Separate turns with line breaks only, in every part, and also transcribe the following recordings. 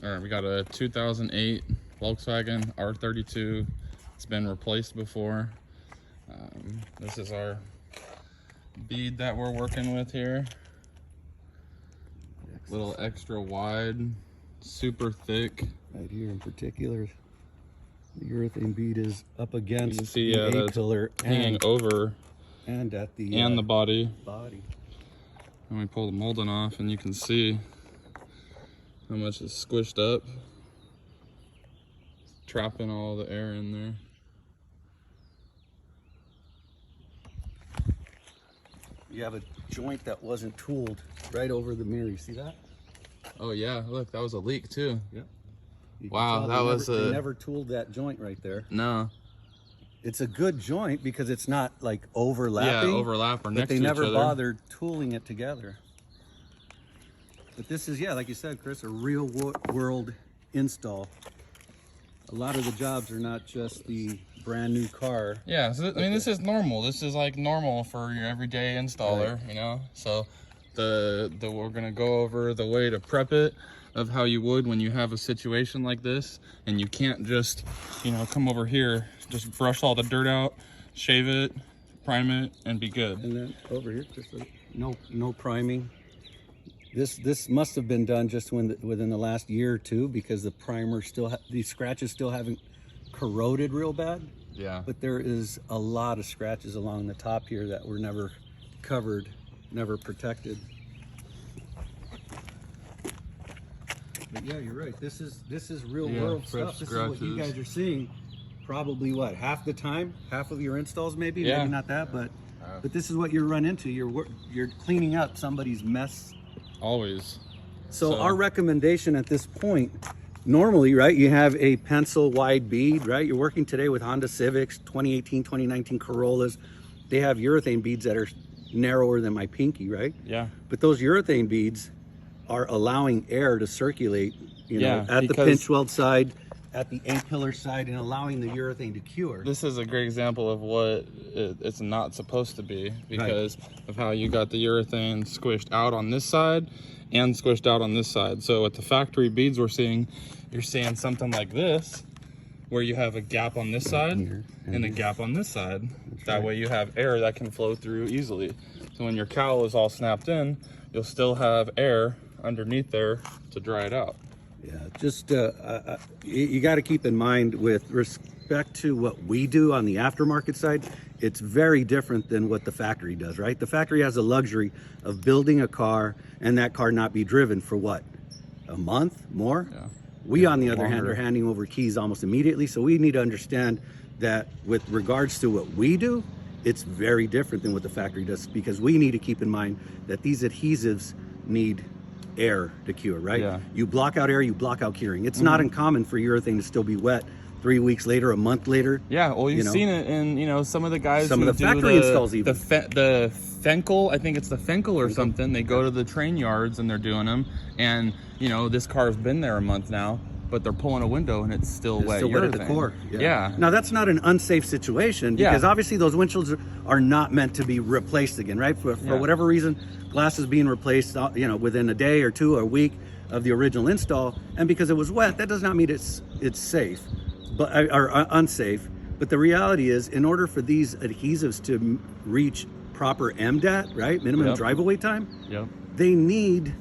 All right, we got a 2008 Volkswagen R32. It's been replaced before. This is our bead that we're working with here. Little extra wide, super thick.
Right here in particular, the urethane bead is up against
You can see
the A-pillar
hanging over
and at the
the body.
And
we pull the molding off, and you can see how much is squished up, trapping all the air in there.
You have a joint that wasn't tooled right over the mirror. You see that?
Oh yeah, look, that was a leak too.
Yep.
Wow, that was
they never tooled that joint right there.
No.
It's a good joint because it's not like overlapping.
Yeah, overlap or next to each other.
But they never bothered tooling it together. But this is, yeah, like you said, Chris, a real world install. A lot of the jobs are not just the brand new car.
Yeah, so I mean, this is normal. This is like normal for your everyday installer, right. You know? So we're gonna go over the way to prep it of how you would when you have a situation like this, and you can't just, you know, come over here, just brush all the dirt out, shave it, prime it, and be good.
And then over here, just like no priming. This must have been done just within the last year or two, because the primer still, these scratches still haven't corroded real bad.
Yeah.
But there is a lot of scratches along the top here that were never covered, never protected. But yeah, you're right. This is real world stuff. This is what you guys are seeing. Probably what, half the time, half of your installs, maybe not that, but this is what you run into. You're cleaning up somebody's mess.
Always.
So our recommendation at this point, normally, right, you have a pencil wide bead, right? You're working today with Honda Civics, 2018, 2019 Corollas. They have urethane beads that are narrower than my pinky, right?
Yeah.
But those urethane beads are allowing air to circulate, you know, at the pinch weld side, at the A-pillar side, and allowing the urethane to cure.
This is a great example of what it's not supposed to be, because of how you got the urethane squished out on this side and squished out on this side. So at the factory beads we're seeing, you're seeing something like this, where you have a gap on this side and a gap on this side. That way you have air that can flow through easily. So when your cowl is all snapped in, you'll still have air underneath there to dry it out.
Yeah, just you got to keep in mind, with respect to what we do on the aftermarket side, it's very different than what the factory does, right? The factory has the luxury of building a car and that car not be driven for what, a month more? Yeah. We, on the other hand, are handing over keys almost immediately. So we need to understand that with regards to what we do, it's very different than what the factory does, because we need to keep in mind that these adhesives need air to cure, right? Yeah. You block out air, you block out curing. It's not uncommon for urethane to still be wet 3 weeks later, a month later.
Yeah, well, you've seen it in, you know, some of the guys,
some of the factory installs, even
the Fenkel, I think it's the Fenkel or something. They go to the train yards and they're doing them, and you know, this car's been there a month now, but they're pulling a window and it's still wet.
Still wet at the core. Yeah. Now that's not an unsafe situation, because obviously those windshields are not meant to be replaced again, right? For whatever reason, glass is being replaced, you know, within a day or two, or a week of the original install, and because it was wet, that does not mean it's safe, but or unsafe. But the reality is, in order for these adhesives to reach proper MDAT, right, minimum drive away time, they need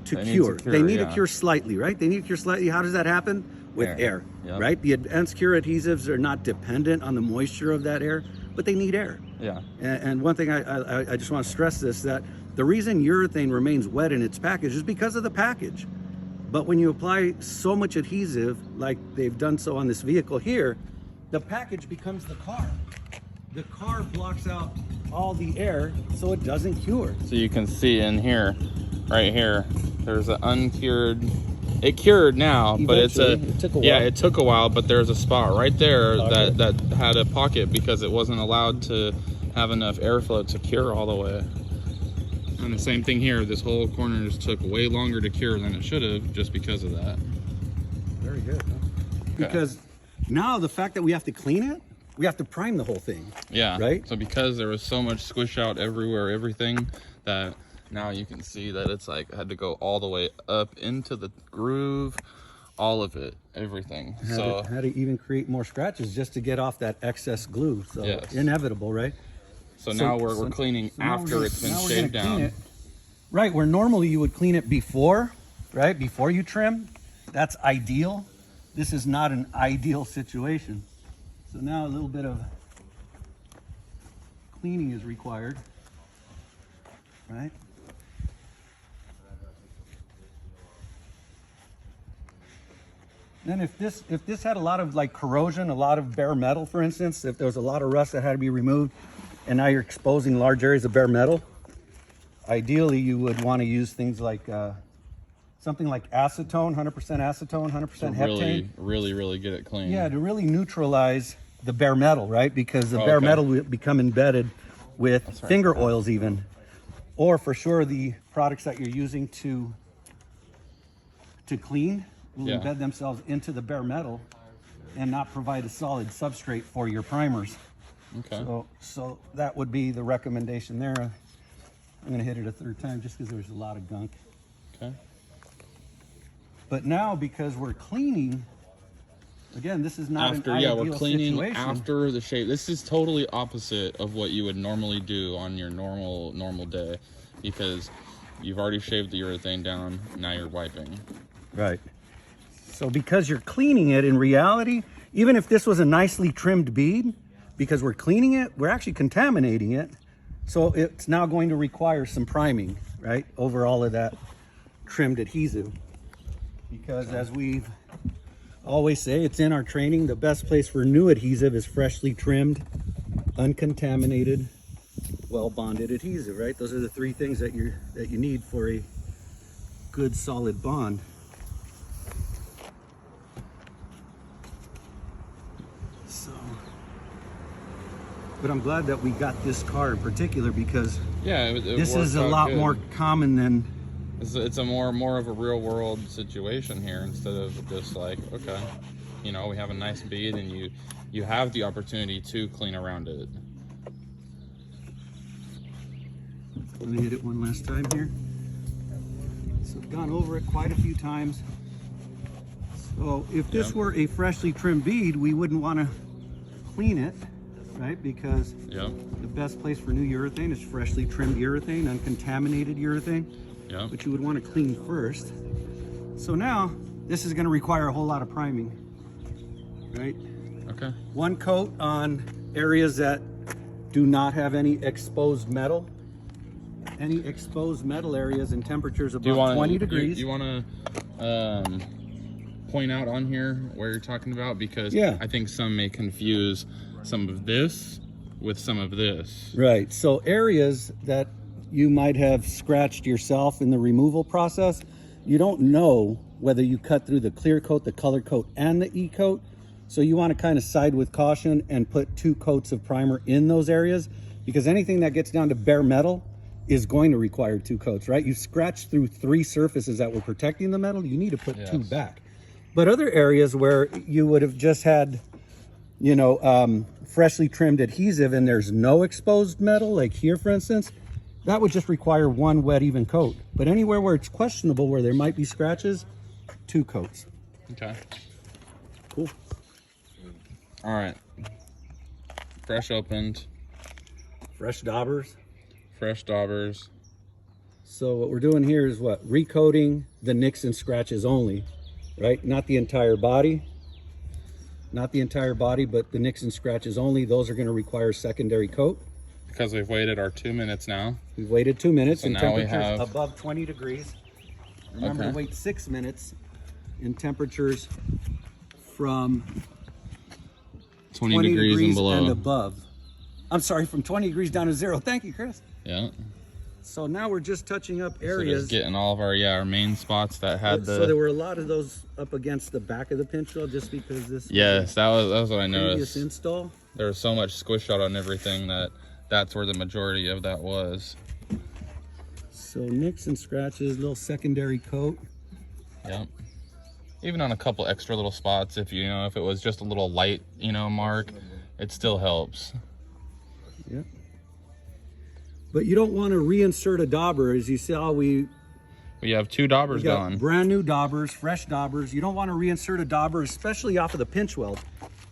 to cure. They need to cure slightly, right? They need to cure slightly. How does that happen? With air, right? The advanced cure adhesives are not dependent on the moisture of that air, but they need air.
Yeah.
And one thing I just want to stress this, that the reason urethane remains wet in its package is because of the package. But when you apply so much adhesive, like they've done so on this vehicle here, the package becomes the car. The car blocks out all the air, so it doesn't cure.
So you can see in here, right here, there's an uncured. It cured now, but it took a while. It took a while, but there's a spot right there that had a pocket, because it wasn't allowed to have enough airflow to cure all the way. And the same thing here, this whole corner just took way longer to cure than it should have, just because of that.
Very good. Huh? Because now the fact that we have to clean it, we have to prime the whole thing.
Yeah.
Right?
So because there was so much squish out everywhere, everything, that Now you can see that it's like had to go all the way up into the groove, all of it, everything.
Had to even create more scratches just to get off that excess glue. So
yes.
Inevitable, right?
So now we're cleaning after it's been shaved down.
Right, where normally you would clean it before, right? Before you trim. That's ideal. This is not an ideal situation. So now a little bit of cleaning is required, right? Then if this had a lot of like corrosion, a lot of bare metal, for instance, if there was a lot of rust that had to be removed, and now you're exposing large areas of bare metal, ideally you would want to use things like something like acetone, 100% acetone, 100% heptane.
Really get it clean.
Yeah, to really neutralize the bare metal, right? Because the bare metal will become embedded with finger oils even, or for sure the products that you're using to clean will embed themselves into the bare metal and not provide a solid substrate for your primers.
Okay.
So that would be the recommendation there. I'm going to hit it a third time just because there's a lot of gunk.
Okay.
But now because we're cleaning, again, this is not an ideal
we're cleaning
situation.
after the shave. This is totally opposite of what you would normally do on your normal day, because you've already shaved the urethane down. Now you're wiping.
Right. So because you're cleaning it, in reality, even if this was a nicely trimmed bead, because we're cleaning it, we're actually contaminating it. So it's now going to require some priming, right, over all of that trimmed adhesive. Because as we always say, it's in our training, the best place for new adhesive is freshly trimmed, uncontaminated, well-bonded adhesive, right? Those are the three things that you need for a good solid bond. But I'm glad that we got this car in particular, because this is a lot more common than...
It's a more of a real world situation here, instead of just like, okay, you know, we have a nice bead and you have the opportunity to clean around it.
Let me hit it one last time here. So I've gone over it quite a few times. So if this were a freshly trimmed bead, we wouldn't want to clean it, right? Because the best place for new urethane is freshly trimmed urethane, uncontaminated urethane, which you would want to clean first. So now this is going to require a whole lot of priming, right?
Okay.
One coat on areas that do not have any exposed metal. Any exposed metal areas and temperatures above 20 degrees.
You want to point out on here where you're talking about? Because I think some may confuse some of this with some of this.
Right. So areas that you might have scratched yourself in the removal process, you don't know whether you cut through the clear coat, the color coat, and the e-coat. So you want to kind of side with caution and put 2 coats of primer in those areas, because anything that gets down to bare metal is going to require 2 coats, right? You scratched through 3 surfaces that were protecting the metal, you need to put 2 back. But other areas where you would have just had, you know, freshly trimmed adhesive and there's no exposed metal, like here for instance, that would just require 1 wet even coat. But anywhere where it's questionable, where there might be scratches, 2 coats.
Okay.
Cool.
All right. Fresh opened.
Fresh daubers.
Fresh daubers.
So what we're doing here is what? Recoating the nicks and scratches only, right? Not the entire body. Not the entire body, but the nicks and scratches only. Those are going to require secondary coat.
Because we've waited our 2 minutes now.
We've waited 2 minutes
so
in
now
temperatures
we have...
above 20 degrees. Remember to wait 6 minutes in temperatures from
20 degrees and below.
And above. I'm sorry, from 20 degrees down to 0. Thank you, Chris.
Yeah.
So now we're just touching up areas.
So just getting all of our, our main spots that had the...
So there were a lot of those up against the back of the pinchweld, just because this...
Yes, that was what I noticed.
Previous install.
There was so much squish out on everything that's where the majority of that was.
So nicks and scratches, little secondary coat.
Yep. Even on a couple extra little spots, if if it was just a little light, mark, it still helps.
Yeah. But you don't want to reinsert a dauber. As you saw, we
have 2 daubers
got
gone.
brand new daubers, fresh daubers. You don't want to reinsert a dauber, especially off of the pinch weld.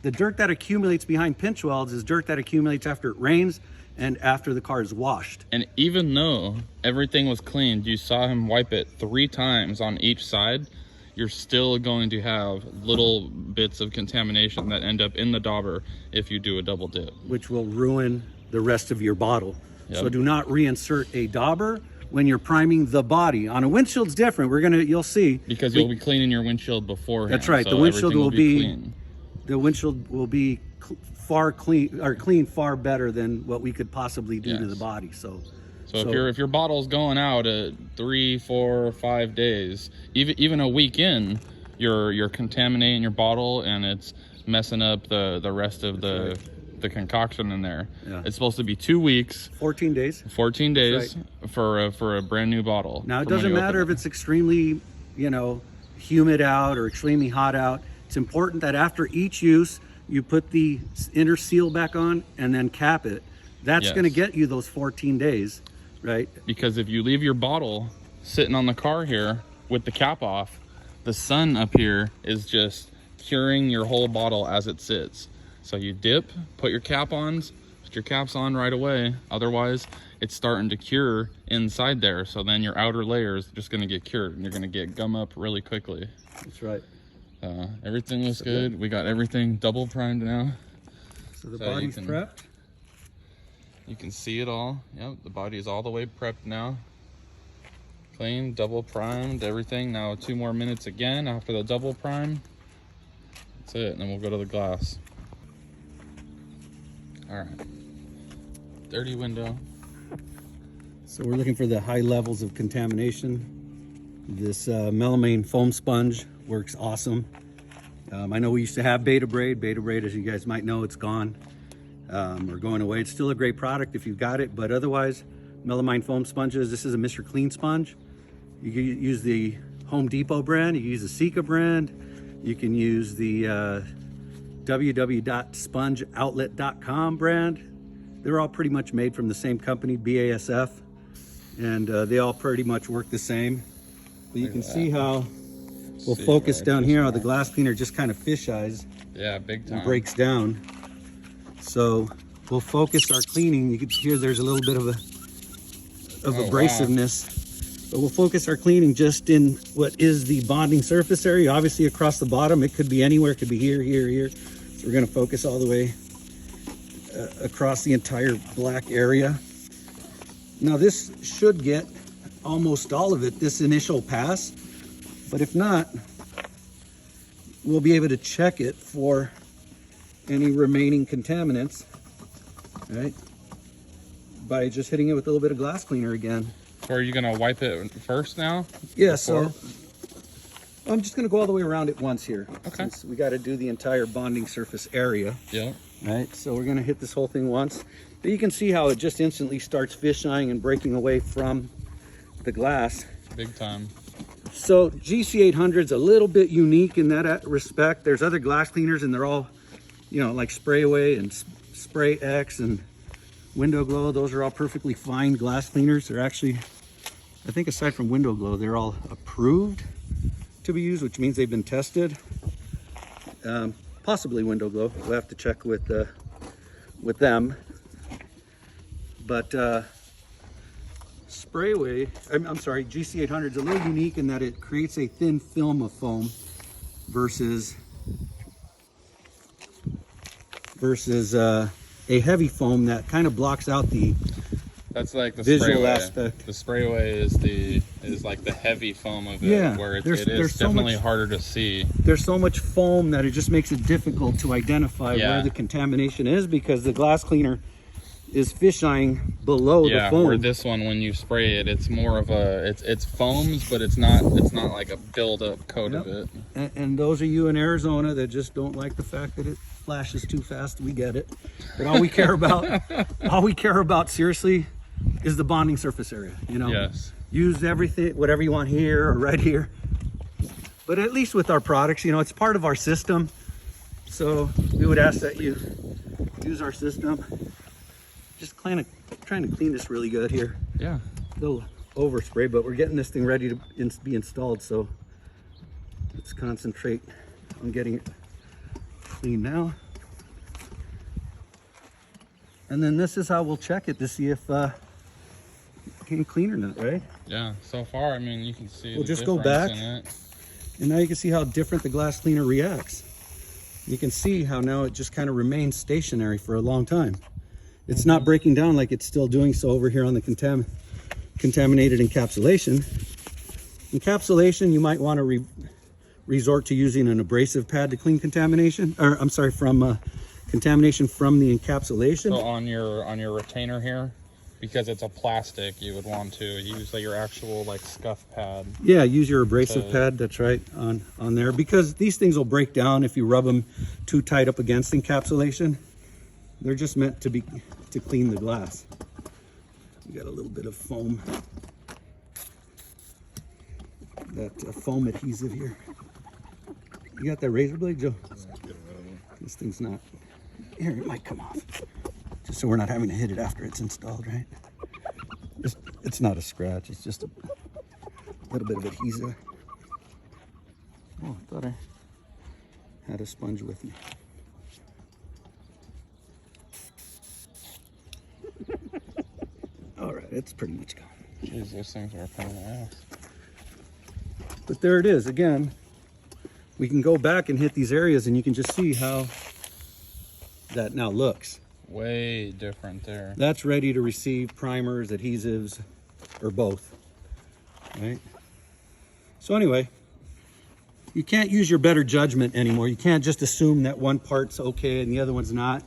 The dirt that accumulates behind pinch welds is dirt that accumulates after it rains and after the car is washed.
And even though everything was cleaned, you saw him wipe it 3 times on each side, you're still going to have little bits of contamination that end up in the dauber if you do a double dip.
Which will ruin the rest of your bottle.
Yep.
So do not reinsert a dauber when you're priming the body. On a windshield's different. You'll see.
Because you'll be cleaning your windshield beforehand.
That's right.
So
the windshield will be
clean.
The windshield will be clean far better than what we could possibly do to the body. So
if your bottle's going out at 3, 4, 5 days, even a week in, you're contaminating your bottle and it's messing up the rest of the concoction in there.
Yeah.
It's supposed to be 2 weeks.
14 days.
14 days
right.
for a brand new bottle.
Now it doesn't matter if it's extremely, humid out or extremely hot out. It's important that after each use, you put the inner seal back on and then cap it. That's going to get you those 14 days, right?
Because if you leave your bottle sitting on the car here with the cap off, the sun up here is just curing your whole bottle as it sits. So you dip, put your cap on, put your caps on right away. Otherwise, it's starting to cure inside there. So then your outer layer is just going to get cured and you're going to get gum up really quickly.
That's right.
Everything looks good. We got everything double primed now.
So the body's prepped.
You can see it all. Yep, the body is all the way prepped now. Clean, double primed, everything. Now 2 more minutes again after the double prime. That's it, and then we'll go to the glass. All right. Dirty window.
So we're looking for the high levels of contamination. This melamine foam sponge works awesome. I know we used to have Beta Braid. Beta Braid, as you guys might know, it's gone or going away. It's still a great product if you've got it, but otherwise, melamine foam sponges. This is a Mr. Clean sponge. You can use the Home Depot brand. You can use the Sika brand. You can use the www.spongeoutlet.com brand. They're all pretty much made from the same company, BASF, and they all pretty much work the same. But you can see how we'll focus down here how the glass cleaner just kind of fish eyes.
Yeah, big time.
Breaks down. So we'll focus our cleaning. You can hear there's a little bit of abrasiveness. But we'll focus our cleaning just in what is the bonding surface area. Obviously across the bottom, it could be anywhere. It could be here, here, here. So we're gonna focus all the way across the entire black area. Now this should get almost all of it this initial pass, but if not, we'll be able to check it for any remaining contaminants, right? By just hitting it with a little bit of glass cleaner again.
So are you gonna wipe it first now?
Yeah, so I'm just gonna go all the way around it once here.
Okay.
Since we gotta do the entire bonding surface area.
Yeah.
Right, so we're gonna hit this whole thing once. But you can see how it just instantly starts fisheying and breaking away from the glass.
Big time.
So GC800 is a little bit unique in that respect. There's other glass cleaners and they're all, like Spray Away and Spray X and Window Glow. Those are all perfectly fine glass cleaners. They're actually, I think aside from Window Glow, they're all approved to be used, which means they've been tested. Possibly Window Glow. We'll have to check with them. But Spray Away, I'm sorry, GC800 is a little unique in that it creates a thin film of foam versus a heavy foam that kind of blocks out the
That's like the
visual
spray away.
aspect.
The spray away is like the heavy foam of it,
Yeah,
where it
there's
is
so
definitely
much-
harder to see.
There's so much foam that it just makes it difficult to identify where the contamination is because the glass cleaner is fisheyeing below the foam.
Where this one, when you spray it, it's more of a it's foams, but it's not like a build-up coat of it.
And those of you in Arizona that just don't like the fact that it flashes too fast, we get it. But all we care about, seriously, is the bonding surface area.
Yes.
Use everything, whatever you want here or right here. But at least with our products, it's part of our system. So we would ask that you use our system. Just kind trying to clean this really good here.
Yeah.
A little overspray, but we're getting this thing ready to be installed, so let's concentrate on getting it clean now. And then this is how we'll check it to see if it came clean or not, right?
Yeah, so far, I mean, you can see
We'll
the
just go
difference
back.
in it.
And now you can see how different the glass cleaner reacts. You can see how now it just kind of remains stationary for a long time. It's not breaking down like it's still doing so over here on the contaminated encapsulation. Encapsulation, you might want to resort to using an abrasive pad to clean contamination, or I'm sorry, from contamination from the encapsulation.
So on your retainer here, because it's a plastic, you would want to use like your actual like scuff pad.
Yeah, use your abrasive pad, that's right, on there, because these things will break down if you rub them too tight up against encapsulation. They're just meant to clean the glass. We got a little bit of foam, that foam adhesive here. You got that razor blade, Joe? This thing's not, here, it might come off. Just so we're not having to hit it after it's installed, right? It's not a scratch, it's just a little bit of adhesive. Oh, I thought I had a sponge with me. All right, it's pretty much gone.
Jeez, those things are a pain in the ass.
But there it is, again. We can go back and hit these areas and you can just see how that now looks.
Way different there.
That's ready to receive primers, adhesives, or both, right? So anyway, you can't use your better judgment anymore. You can't just assume that one part's okay and the other one's not.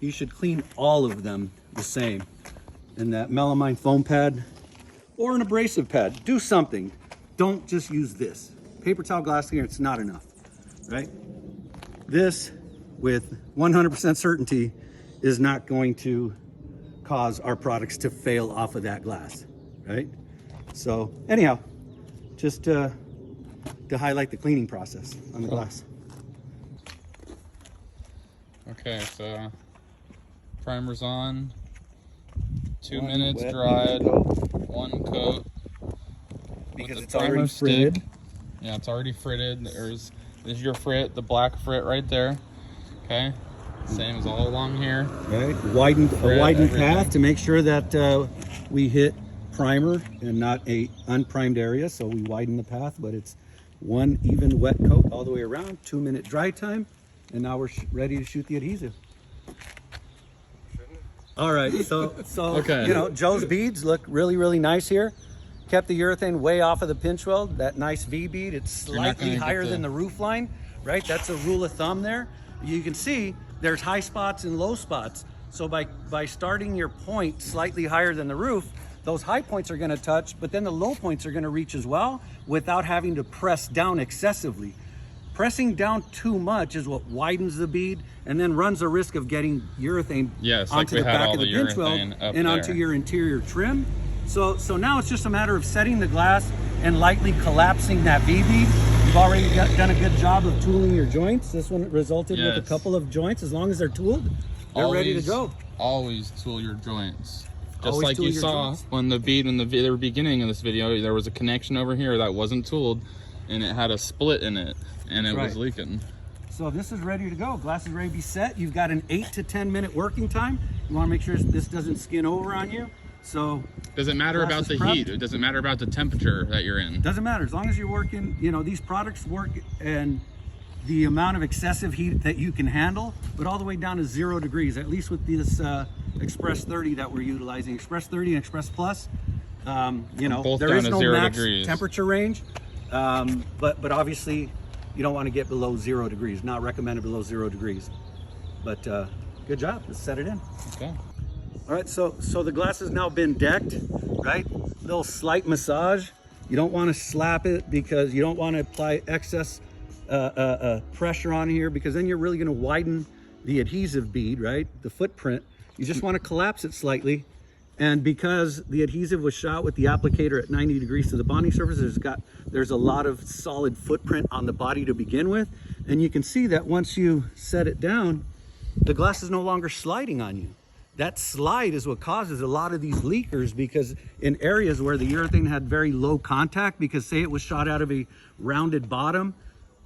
You should clean all of them the same. And that melamine foam pad or an abrasive pad, do something. Don't just use this. Paper towel glass cleaner, it's not enough, right? This, with 100% certainty, is not going to cause our products to fail off of that glass, right? So anyhow, just to highlight the cleaning process on the glass.
Okay, so primer's on, 2
One
minutes
wet,
dried,
one
one coat.
Because
With
it's
the primer
already
stick.
fritted.
Yeah, it's already fritted. There's your frit, the black frit right there. Okay, same as all along here.
Right, a widened
everything.
path to make sure that we hit primer and not a unprimed area. So we widen the path, but it's one even wet coat all the way around, 2 minute dry time. And now we're ready to shoot the adhesive. All right, so
Okay.
you know, Joe's beads look really, really nice here. Kept the urethane way off of the pinch weld, that nice V bead. It's
You're not
slightly
gonna get
higher
the-
than the roof line, right? That's a rule of thumb there. You can see there's high spots and low spots. So by starting your point slightly higher than the roof, those high points are gonna touch, but then the low points are gonna reach as well without having to press down excessively. Pressing down too much is what widens the bead and then runs the risk of getting urethane
Yes, like
onto
we
the
had
back
all
of the
the
pinch weld
urethane up
and onto
there.
your interior trim. So now it's just a matter of setting the glass and lightly collapsing that V bead. You've already done a good job of tooling your joints. This one resulted with a
Yes.
couple of joints. As long as they're tooled, they're ready to go.
Always tool your joints. Just
Always
like
tool
you
your
saw
joints.
when the very beginning of this video, there was a connection over here that wasn't tooled and it had a split in it and it was
Right.
leaking.
So this is ready to go. Glass is ready to be set. You've got an 8 to 10 minute working time. You want to make sure this doesn't skin over on you. So
Doesn't matter
glass
about
is
the
prepped.
heat. It doesn't matter about the temperature that you're in.
Doesn't matter, as long as you're working, you know, these products work and the amount of excessive heat that you can handle, but all the way down to 0 degrees, at least with this Express30 that we're utilizing. Express30 and Express Plus, you know,
Both
there
down
is
to
no
0
max
degrees.
temperature range, but obviously you don't want to get below 0 degrees, not recommended below 0 degrees. But good job, let's set it in.
Okay.
All right, so the glass has now been decked, right? Little slight massage. You don't want to slap it because you don't want to apply excess pressure on here, because then you're really going to widen the adhesive bead, right? The footprint. You just want to collapse it slightly. And because the adhesive was shot with the applicator at 90 degrees to the bonding surface, there's a lot of solid footprint on the body to begin with. And you can see that once you set it down, the glass is no longer sliding on you. that slide is what causes a lot of these leakers, because in areas where the urethane had very low contact, because say it was shot out of a rounded bottom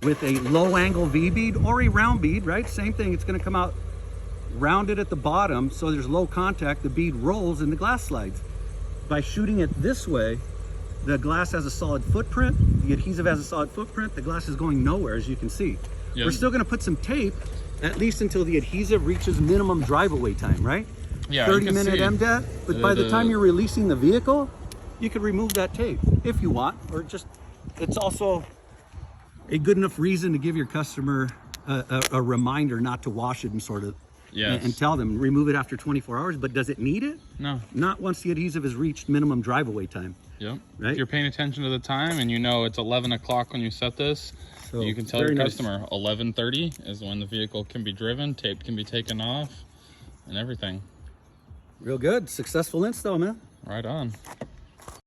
with a low angle V bead or a round bead, right? Same thing, it's gonna come out rounded at the bottom, so there's low contact, the bead rolls and the glass slides. By shooting it this way, the glass has a solid footprint, the adhesive has a solid footprint, the glass is going nowhere, as you can see.
Yeah.
We're still gonna put some tape, at least until the adhesive reaches minimum drive-away time, right?
Yeah,
30-minute MDAT, but by the time you're releasing the vehicle, you could remove that tape if you want, or just, it's also a good enough reason to give your customer a reminder not to wash it and sort of, and tell them, remove it after 24 hours, but does it need it?
No.
Not once the adhesive has reached minimum drive-away time.
Yep.
Right?
If you're paying attention to the time and you know it's 11 o'clock when you set this, so you can tell your customer 11:30 is when the vehicle can be driven, tape can be taken off, and everything.
Real good. Successful install, man.
Right on.